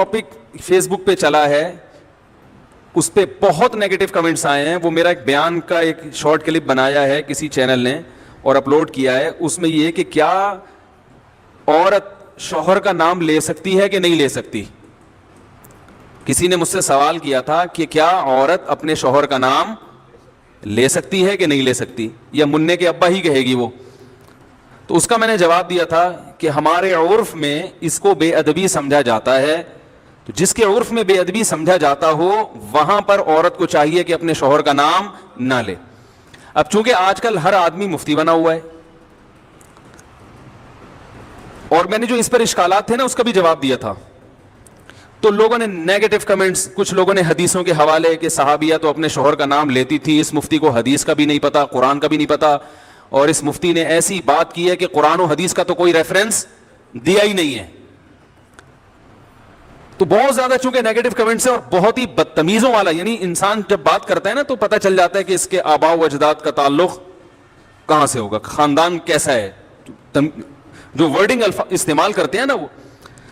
Topic face بک پہ چلا ہے اس پہ بہت نیگیٹو کمنٹس آئے ہیں. وہ میرا ایک بیان کا ایک شارٹ کلپ بنایا ہے کسی چینل نے اور اپلوڈ کیا ہے. اس میں یہ کہ کیا عورت شوہر کا نام لے سکتی ہے کہ نہیں لے سکتی. کسی نے مجھ سے سوال کیا تھا کہ کیا عورت اپنے شوہر کا نام لے سکتی ہے کہ نہیں لے سکتی, یا منع کے ابا ہی کہے گی وہ. تو اس کا میں نے جواب دیا تھا کہ ہمارے عرف میں اس کو بے ادبی سمجھا جاتا ہے. تو جس کے عرف میں بے ادبی سمجھا جاتا ہو وہاں پر عورت کو چاہیے کہ اپنے شوہر کا نام نہ لے. اب چونکہ آج کل ہر آدمی مفتی بنا ہوا ہے, اور میں نے جو اس پر اشکالات تھے نا اس کا بھی جواب دیا تھا, تو لوگوں نے نیگیٹو کمنٹس, کچھ لوگوں نے حدیثوں کے حوالے کہ صحابیہ تو اپنے شوہر کا نام لیتی تھی, اس مفتی کو حدیث کا بھی نہیں پتا, قرآن کا بھی نہیں پتا, اور اس مفتی نے ایسی بات کی ہے کہ قرآن و حدیث کا تو کوئی ریفرنس دیا ہی نہیں ہے. تو بہت زیادہ چونکہ نیگیٹو کمنٹس ہیں اور بہت ہی بدتمیزوں والا, یعنی انسان جب بات کرتا ہے نا تو پتہ چل جاتا ہے کہ اس کے آباء و اجداد کا تعلق کہاں سے ہوگا, خاندان کیسا ہے, جو ورڈنگ استعمال کرتے ہیں نا وہ.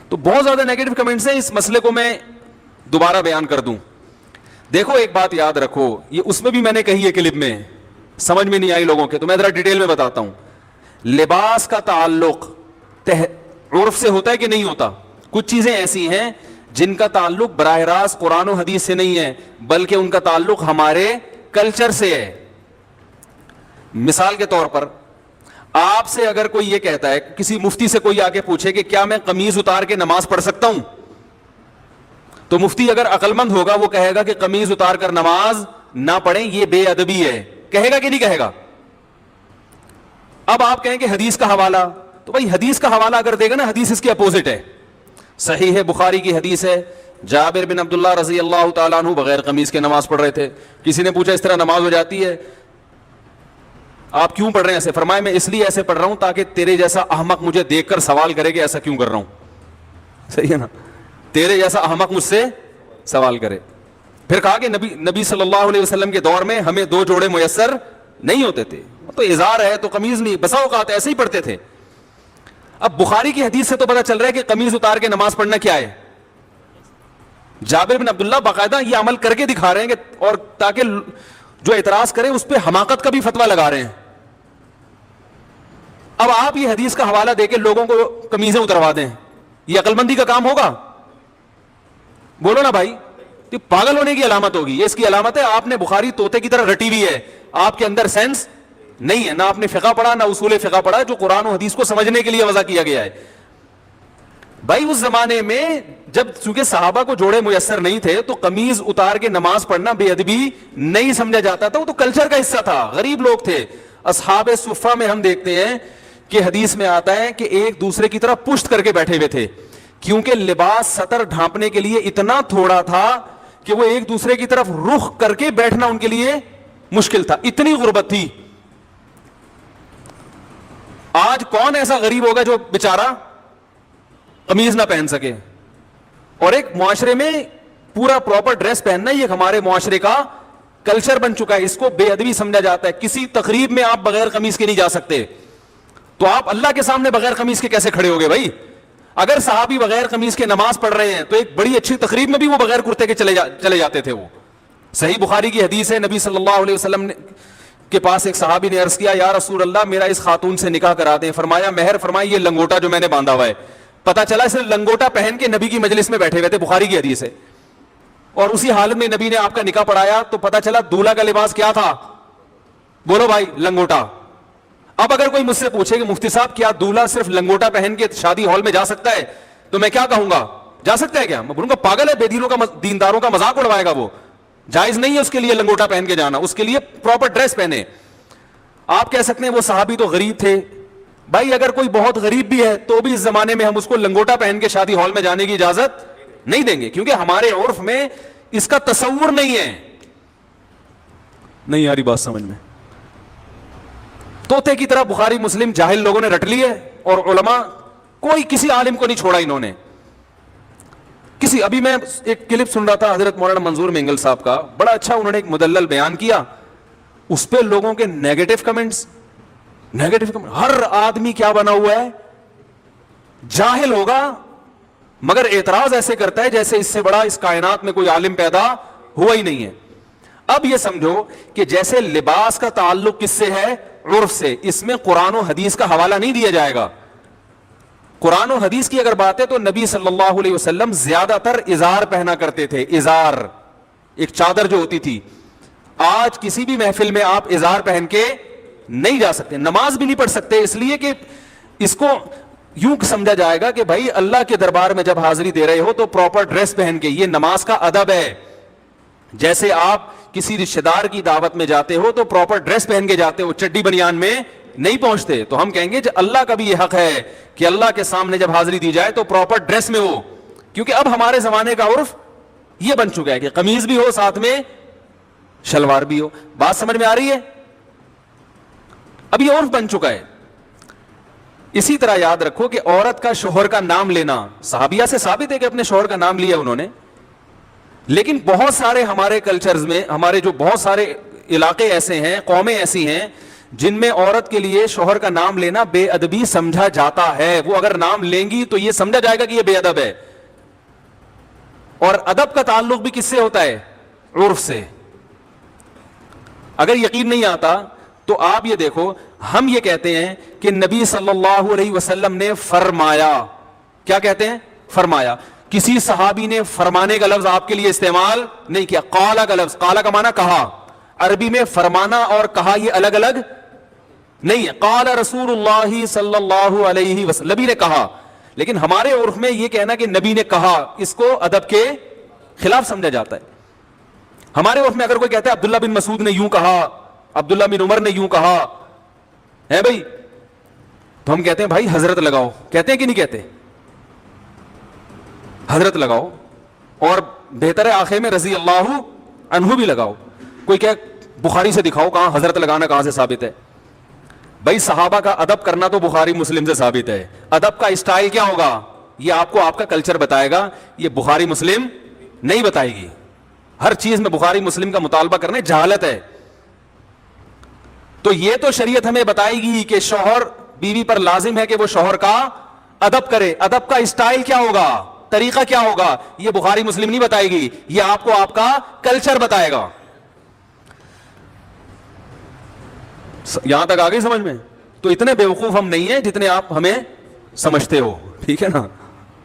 تو بہت زیادہ نیگیٹو کمنٹس ہیں. اس مسئلے کو میں دوبارہ بیان کر دوں. دیکھو ایک بات یاد رکھو, یہ اس میں بھی میں نے کہی ہے کلپ میں, سمجھ میں نہیں آئی لوگوں کے, تو میں ذرا ڈیٹیل میں بتاتا ہوں. لباس کا تعلق عرف سے ہوتا ہے کہ نہیں ہوتا. کچھ چیزیں ایسی ہیں جن کا تعلق براہ راست قرآن و حدیث سے نہیں ہے بلکہ ان کا تعلق ہمارے کلچر سے ہے. مثال کے طور پر آپ سے اگر کوئی یہ کہتا ہے, کسی مفتی سے کوئی آ کے پوچھے کہ کیا میں قمیض اتار کے نماز پڑھ سکتا ہوں, تو مفتی اگر عقل مند ہوگا وہ کہے گا کہ قمیض اتار کر نماز نہ پڑھیں, یہ بے ادبی ہے. کہے گا کہ نہیں کہے گا؟ اب آپ کہیں کہ حدیث کا حوالہ, تو بھائی حدیث کا حوالہ اگر دے گا نا, حدیث اس کے اپوزٹ ہے. صحیح ہے, بخاری کی حدیث ہے, جابر بن عبداللہ رضی اللہ تعالیٰ عنہ بغیر قمیض کے نماز پڑھ رہے تھے. کسی نے پوچھا اس طرح نماز ہو جاتی ہے, آپ کیوں پڑھ رہے ہیں ایسے؟ فرمایا میں اس لیے ایسے پڑھ رہا ہوں تاکہ تیرے جیسا احمق مجھے دیکھ کر سوال کرے کہ ایسا کیوں کر رہا ہوں. صحیح ہے نا, تیرے جیسا احمق مجھ سے سوال کرے. پھر کہا کہ نبی صلی اللہ علیہ وسلم کے دور میں ہمیں 2 جوڑے میسر نہیں ہوتے تھے, تو ازار ہے تو قمیض نہیں, بسا اوقات ایسے ہی پڑھتے تھے. اب بخاری کی حدیث سے تو پتہ چل رہا ہے کہ قمیض اتار کے نماز پڑھنا کیا ہے. جابر بن عبداللہ باقاعدہ یہ عمل کر کے دکھا رہے ہیں کہ, اور تاکہ جو اعتراض کرے اس پہ حماقت کا بھی فتویٰ لگا رہے ہیں. اب آپ یہ حدیث کا حوالہ دے کے لوگوں کو قمیضیں اتروا دیں, یہ عقل مندی کا کام ہوگا؟ بولو نا بھائی, یہ پاگل ہونے کی علامت ہوگی. یہ اس کی علامت ہے آپ نے بخاری طوطے کی طرح رٹی ہوئی ہے, آپ کے اندر سینس نہیں ہے, نہ آپ نے فقہ پڑھا نہ اصول فقہ پڑھا جو قرآن و حدیث کو سمجھنے کے لیے وضع کیا گیا ہے. بھائی اس زمانے میں جب چونکہ صحابہ کو جوڑے میسر نہیں تھے تو قمیض اتار کے نماز پڑھنا بے ادبی نہیں سمجھا جاتا تھا, وہ تو کلچر کا حصہ تھا, غریب لوگ تھے. اصحاب صفہ میں ہم دیکھتے ہیں کہ حدیث میں آتا ہے کہ ایک دوسرے کی طرف پشت کر کے بیٹھے ہوئے تھے, کیونکہ لباس سطر ڈھانپنے کے لیے اتنا تھوڑا تھا کہ وہ ایک دوسرے کی طرف رخ کر کے بیٹھنا ان کے لیے مشکل تھا, اتنی غربت تھی. آج کون ایسا غریب ہوگا جو بیچارہ قمیض نہ پہن سکے؟ اور ایک معاشرے میں پورا پراپر ڈریس پہننا یہ ہمارے معاشرے کا کلچر بن چکا ہے, اس کو بے ادبی سمجھا جاتا ہے. کسی تقریب میں آپ بغیر قمیض کے نہیں جا سکتے, تو آپ اللہ کے سامنے بغیر قمیض کے کیسے کھڑے ہوگے بھائی؟ اگر صحابی بغیر قمیض کے نماز پڑھ رہے ہیں تو ایک بڑی اچھی تقریب میں بھی وہ بغیر کرتے کے چلے جاتے تھے. وہ صحیح بخاری کی حدیث ہے, نبی صلی اللہ علیہ وسلم کے پاس ایک صحابی نے عرض کیا, یا رسول اللہ میرا اس خاتون سے نکاح کرا دیں. فرمایا مہر فرمایا یہ لنگوٹا جو میں نے باندھا ہوا ہے. پتا چلا اس نے لنگوٹا پہن کے نبی کی مجلس میں بیٹھے ہوئے تھے, بخاری کی حدیث ہے, اور اسی حالت میں نبی نے آپ کا نکاح پڑھایا تو پتا چلا دولہا کا لباس کیا تھا؟ بولو بھائی, لنگوٹا. اب اگر کوئی مجھ سے پوچھے کہ مفتی صاحب کیا دولہا صرف لنگوٹا پہن کے شادی ہال میں جا سکتا ہے, تو میں کیا کہوں گا؟ جا سکتا ہے کیا؟ میں بولوں گا پاگل ہے, بے دینوں کا دینداروں کا مذاق اڑوائے گا. وہ جائز نہیں ہے اس کے لیے لنگوٹا پہن کے جانا, اس کے لیے پراپر ڈریس پہنے. آپ کہہ سکتے ہیں وہ صحابی تو غریب تھے. بھائی اگر کوئی بہت غریب بھی ہے تو بھی اس زمانے میں ہم اس کو لنگوٹا پہن کے شادی ہال میں جانے کی اجازت نہیں دیں گے, کیونکہ ہمارے عرف میں اس کا تصور نہیں ہے. نہیں آ رہی بات سمجھ میں؟ طوطے کی طرح بخاری مسلم جاہل لوگوں نے رٹ لی ہے, اور علماء کوئی کسی عالم کو نہیں چھوڑا انہوں نے. ابھی میں ایک کلپ سن رہا تھا حضرت مولانا منظور مینگل صاحب کا, بڑا اچھا انہوں نے ایک مدلل بیان کیا, اس پہ لوگوں کے نیگیٹو کمنٹس. ہر آدمی کیا بنا ہوا ہے؟ جاہل ہوگا مگر اعتراض ایسے کرتا ہے جیسے اس سے بڑا اس کائنات میں کوئی عالم پیدا ہوا ہی نہیں ہے. اب یہ سمجھو کہ جیسے لباس کا تعلق کس سے ہے؟ عرف سے. اس میں قرآن و حدیث کا حوالہ نہیں دیا جائے گا. قرآن و حدیث کی اگر بات ہے تو نبی صلی اللہ علیہ وسلم زیادہ تر ازار پہنا کرتے تھے. ازار ایک چادر جو ہوتی تھی. آج کسی بھی محفل میں آپ ازار پہن کے نہیں جا سکتے, نماز بھی نہیں پڑھ سکتے, اس لیے کہ اس کو یوں سمجھا جائے گا کہ بھائی اللہ کے دربار میں جب حاضری دے رہے ہو تو پراپر ڈریس پہن کے, یہ نماز کا ادب ہے. جیسے آپ کسی رشتہ دار کی دعوت میں جاتے ہو تو پراپر ڈریس پہن کے جاتے ہو, چڈی بنیان میں نہیں پہنچتے. تو ہم کہیں گے کہ اللہ کا بھی یہ حق ہے کہ اللہ کے سامنے جب حاضری دی جائے تو پراپر ڈریس میں ہو, کیونکہ اب ہمارے زمانے کا عرف یہ بن چکا ہے کہ قمیض بھی ہو ساتھ میں شلوار بھی ہو. بات سمجھ میں آ رہی ہے؟ اب یہ عرف بن چکا ہے. اسی طرح یاد رکھو کہ عورت کا شوہر کا نام لینا صحابیہ سے ثابت ہے کہ اپنے شوہر کا نام لیا انہوں نے, لیکن بہت سارے ہمارے کلچرز میں, ہمارے جو بہت سارے علاقے ایسے ہیں, قومیں ایسی ہیں جن میں عورت کے لیے شوہر کا نام لینا بے ادبی سمجھا جاتا ہے. وہ اگر نام لیں گی تو یہ سمجھا جائے گا کہ یہ بے ادب ہے. اور ادب کا تعلق بھی کس سے ہوتا ہے؟ عرف سے. اگر یقین نہیں آتا تو آپ یہ دیکھو, ہم یہ کہتے ہیں کہ نبی صلی اللہ علیہ وسلم نے فرمایا. کیا کہتے ہیں؟ فرمایا. کسی صحابی نے فرمانے کا لفظ آپ کے لیے استعمال نہیں کیا. قالا کا لفظ, قالا کا معنی کہا. عربی میں فرمانا اور کہا یہ الگ الگ نہیں ہے. قال رسول اللہ صلی اللہ علیہ وسلم, نبی نے کہا. لیکن ہمارے عرف میں یہ کہنا کہ نبی نے کہا, اس کو ادب کے خلاف سمجھا جاتا ہے. ہمارے عرف میں اگر کوئی کہتا ہے عبداللہ بن مسعود نے یوں کہا, عبداللہ بن عمر نے یوں کہا ہے بھائی, تو ہم کہتے ہیں بھائی حضرت لگاؤ. کہتے ہیں کہ نہیں کہتے؟ حضرت لگاؤ, اور بہتر ہے آخر میں رضی اللہ عنہ بھی لگاؤ. کوئی کہ بخاری سے دکھاؤ کہاں حضرت لگانا کہاں سے ثابت ہے؟ بھائی صحابہ کا ادب کرنا تو بخاری مسلم سے ثابت ہے. ادب کا اسٹائل کیا ہوگا یہ آپ کو آپ کا کلچر بتائے گا, یہ بخاری مسلم نہیں بتائے گی. ہر چیز میں بخاری مسلم کا مطالبہ کرنے جہالت ہے. تو یہ تو شریعت ہمیں بتائے گی کہ شوہر بیوی پر لازم ہے کہ وہ شوہر کا ادب کرے. ادب کا اسٹائل کیا ہوگا, طریقہ کیا ہوگا, یہ بخاری مسلم نہیں بتائے گی, یہ آپ کو آپ کا کلچر بتائے گا. یہاں تک آ گئی سمجھ میں؟ تو اتنے بیوقوف ہم نہیں ہیں جتنے آپ ہمیں سمجھتے ہو, ٹھیک ہے نا.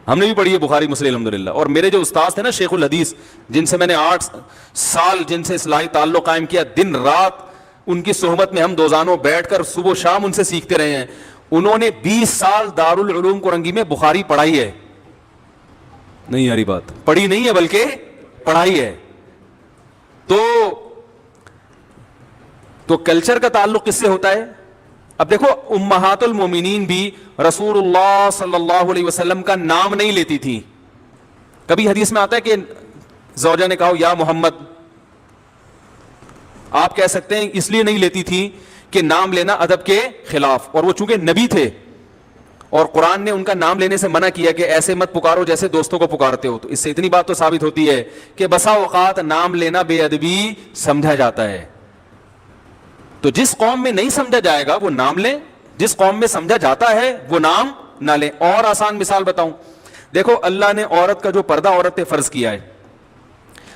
ہم نے بھی پڑھی ہے بخاری مسلم الحمدللہ. اور میرے جو استاد تھے نا شیخ الحدیث, جن سے میں نے 8 سال جن سے اصلاحی تعلق قائم کیا, دن رات ان کی صحبت میں ہم دوزانوں بیٹھ کر صبح و شام ان سے سیکھتے رہے ہیں. انہوں نے 20 سال دارالعلوم کرنگی میں بخاری پڑھائی ہے. نہیں یاری بات, پڑھی نہیں ہے بلکہ پڑھائی ہے. تو کلچر کا تعلق کس سے ہوتا ہے؟ اب دیکھو امہات المومنین بھی رسول اللہ صلی اللہ علیہ وسلم کا نام نہیں لیتی تھی. کبھی حدیث میں آتا ہے کہ زوجہ نے کہا یا محمد, آپ کہہ سکتے ہیں اس لیے نہیں لیتی تھی کہ نام لینا ادب کے خلاف, اور وہ چونکہ نبی تھے اور قرآن نے ان کا نام لینے سے منع کیا کہ ایسے مت پکارو جیسے دوستوں کو پکارتے ہو. تو اس سے اتنی بات تو ثابت ہوتی ہے کہ بسا اوقات نام لینا بے ادبی سمجھا جاتا ہے. تو جس قوم میں نہیں سمجھا جائے گا وہ نام لیں, جس قوم میں سمجھا جاتا ہے وہ نام نہ لیں. اور آسان مثال بتاؤں, دیکھو اللہ نے عورت کا جو پردہ عورت پہ فرض کیا ہے,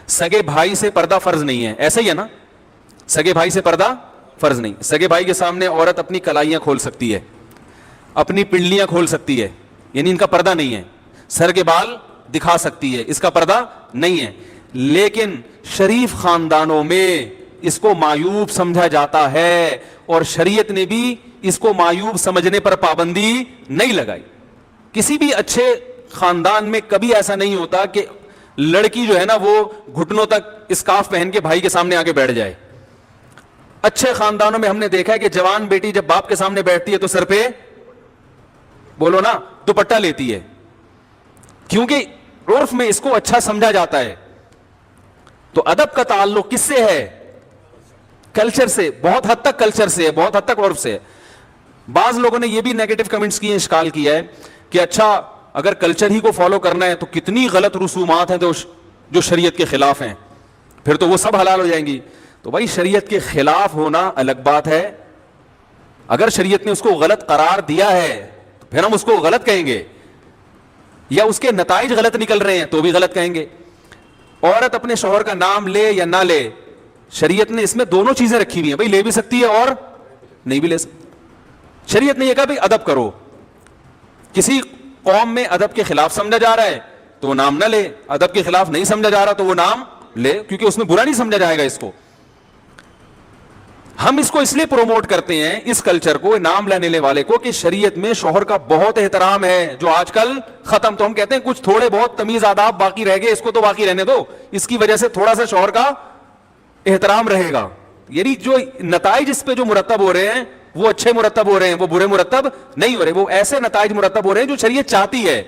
سگے بھائی سے پردہ فرض نہیں ہے, ایسا ہی ہے نا. سگے بھائی سے پردہ فرض نہیں. سگے بھائی کے سامنے عورت اپنی کلائیاں کھول سکتی ہے, اپنی پنڈلیاں کھول سکتی ہے, یعنی ان کا پردہ نہیں ہے. سر کے بال دکھا سکتی ہے, اس کا پردہ نہیں ہے. لیکن شریف خاندانوں میں اس کو معیوب سمجھا جاتا ہے, اور شریعت نے بھی اس کو معیوب سمجھنے پر پابندی نہیں لگائی. کسی بھی اچھے خاندان میں کبھی ایسا نہیں ہوتا کہ لڑکی جو ہے نا وہ گھٹنوں تک اسکارف پہن کے بھائی کے سامنے آ کے بیٹھ جائے. اچھے خاندانوں میں ہم نے دیکھا ہے کہ جوان بیٹی جب باپ کے سامنے بیٹھتی ہے تو سر پہ بولو نا دوپٹہ لیتی ہے, کیونکہ عرف میں اس کو اچھا سمجھا جاتا ہے. تو ادب کا تعلق کس سے ہے؟ کلچر سے, بہت حد تک کلچر سے ہے, بہت حد تک عرف سے ہے. بعض لوگوں نے یہ بھی نیگیٹو کمنٹس کیے, اشکال کیا ہے کہ اچھا اگر کلچر ہی کو فالو کرنا ہے تو کتنی غلط رسومات ہیں جو شریعت کے خلاف ہیں, پھر تو وہ سب حلال ہو جائیں گی. تو بھائی شریعت کے خلاف ہونا الگ بات ہے. اگر شریعت نے اس کو غلط قرار دیا ہے تو پھر ہم اس کو غلط کہیں گے. یا اس کے نتائج غلط نکل رہے ہیں تو بھی غلط کہیں گے. عورت اپنے شوہر کا نام لے یا نہ لے, شریعت نے اس میں دونوں چیزیں رکھی ہوئی ہیں, بھائی لے بھی سکتی ہے اور نہیں بھی لے سکتی. شریعت نے یہ کہا بھائی ادب کرو, کسی قوم میں ادب کے خلاف سمجھا جا رہا ہے تو وہ نام نہ لے, ادب کے خلاف نہیں سمجھا جا رہا تو وہ نام لے, کیونکہ اس میں برا نہیں سمجھا جائے گا اس کو. ہم اس کو اس لیے پروموٹ کرتے ہیں اس کلچر کو, نام لینے والے کو, کہ شریعت میں شوہر کا بہت احترام ہے جو آج کل ختم. تو ہم کہتے ہیں کچھ تھوڑے بہت تمیز آداب باقی رہ گئے, اس کو تو باقی رہنے دو, اس کی وجہ سے تھوڑا سا شوہر کا احترام رہے گا. یعنی جو نتائج اس پہ جو مرتب ہو رہے ہیں وہ اچھے مرتب ہو رہے ہیں, وہ برے مرتب نہیں ہو رہے, وہ ایسے نتائج مرتب ہو رہے ہیں جو شریعت چاہتی ہے.